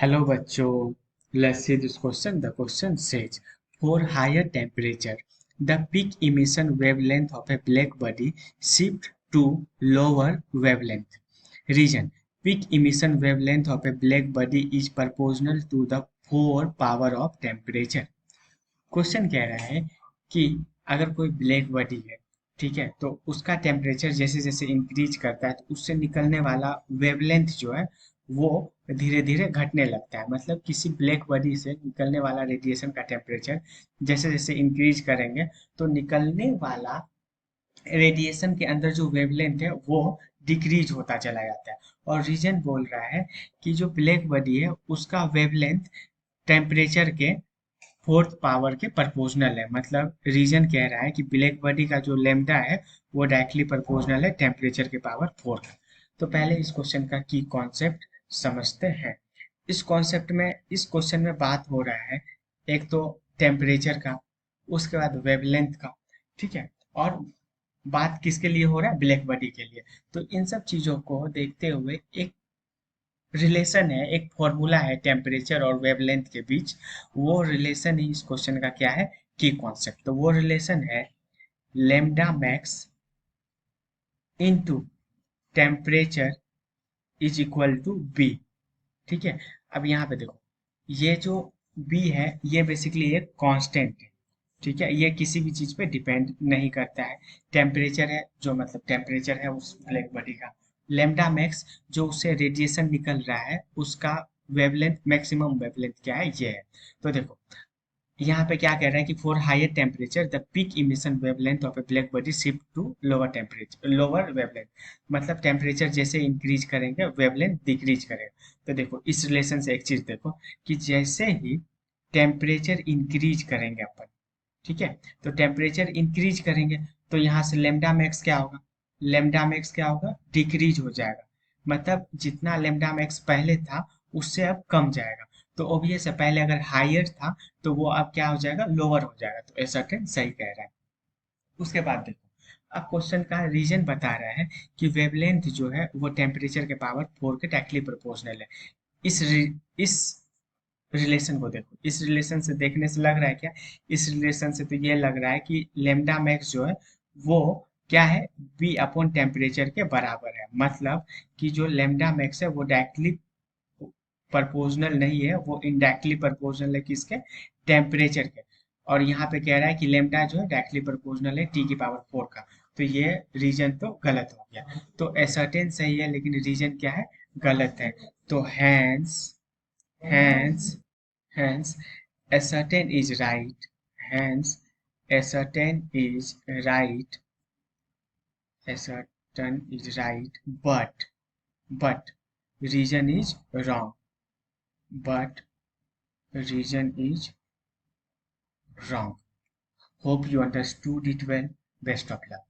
Hello bachcho, let's see this question. The question says, for higher temperature, the peak emission wavelength of a black body shift to lower wavelength. Reason: peak emission wavelength of a black body is proportional to the 4 power of temperature. Question कह रहा है कि अगर कोई black body है, ठीक है, तो उसका टेम्परेचर जैसे जैसे इंक्रीज करता है तो उससे निकलने वाला वेवलेंथ जो है वो धीरे धीरे घटने लगता है। मतलब किसी ब्लैक बॉडी से निकलने वाला रेडिएशन का टेम्परेचर जैसे जैसे इंक्रीज करेंगे तो निकलने वाला रेडिएशन के अंदर जो वेवलेंथ है वो डिक्रीज होता चला जाता है। और रीजन बोल रहा है कि जो ब्लैक बॉडी है उसका वेवलेंथ टेम्परेचर के फोर्थ पावर के प्रोपोर्शनल है। मतलब रीजन कह रहा है कि ब्लैक बॉडी का जो लेमडा है वो डायरेक्टली प्रोपोर्शनल है टेम्परेचर के पावर 4 का। तो पहले इस क्वेश्चन का की कॉन्सेप्ट समझते हैं। इस क्वेश्चन में बात हो रहा है एक तो टेम्परेचर का, उसके बाद वेवलेंथ का, ठीक है, और बात किसके लिए हो रहा है? ब्लैक बॉडी के लिए। तो इन सब चीजों को देखते हुए एक रिलेशन है, एक फॉर्मूला है टेम्परेचर और वेवलेंथ के बीच। वो रिलेशन ही इस क्वेश्चन का क्या है? की कॉन्सेप्ट। तो वो रिलेशन है lambda max into temperature is equal to B. ठीक है, अब यहाँ पे देखो, ये जो बी है ये बेसिकली एक कांस्टेंट है। ठीक है, ये किसी भी चीज पे डिपेंड नहीं करता है। टेम्परेचर है जो, मतलब टेम्परेचर है उस ब्लैक बॉडी का। लेमडा मैक्स जो उससे रेडिएशन निकल रहा है उसका वेवलेंथ, मैक्सिमम वेवलेंथ क्या है ये है। तो देखो यहाँ पे क्या कह रहा है कि for higher temperature the peak emission wavelength of a black body shift to lower temperature, lower wavelength. मतलब टेम्परेचर जैसे इंक्रीज करेंगे वेवलेंथ डिक्रीज करेगा। तो देखो इस रिलेशन से एक चीज देखो कि जैसे ही टेम्परेचर इंक्रीज करेंगे अपन, ठीक है, तो टेम्परेचर इंक्रीज करेंगे तो यहाँ से लेमडा मैक्स क्या होगा? लेमडा मैक्स क्या होगा? डिक्रीज हो जाएगा। मतलब जितना लेमडा मैक्स पहले था उससे अब कम जाएगा। तो ऑब्वियस है, पहले अगर हायर था तो वो अब क्या हो जाएगा? लोअर हो जाएगा। तो ऐसा सही कह रहा है। उसके बाद देखो, अब क्वेश्चन का रीजन बता रहा है कि वेवलेंथ जो है वो टेम्परेचर के पावर 4 के डायरेक्टली प्रोपोर्शनल है। इस रिलेशन को देखो, इस रिलेशन से देखने से लग रहा है क्या? इस रिलेशन से तो ये लग रहा है कि लेमडा मैक्स जो है वो क्या है? बी अपॉन टेम्परेचर के बराबर है। मतलब कि जो लेमडा मैक्स है वो डायरेक्टली प्रोपोर्शनल नहीं है, वो इनडायरेक्टली प्रोपोर्शनल है किसके? टेम्परेचर के। और यहाँ पे कह रहा है कि लेमडा जो है डायरेक्टली प्रोपोर्शनल है टी की पावर 4 का। तो ये रीजन तो गलत हो गया। तो एसर्टेन सही है लेकिन रीजन क्या है? गलत है। तो hence Hence, ascertain is right. Hence, ascertain is right. Ascertain is right. But reason is wrong. But reason is wrong. Hope you understood it well. Best of luck.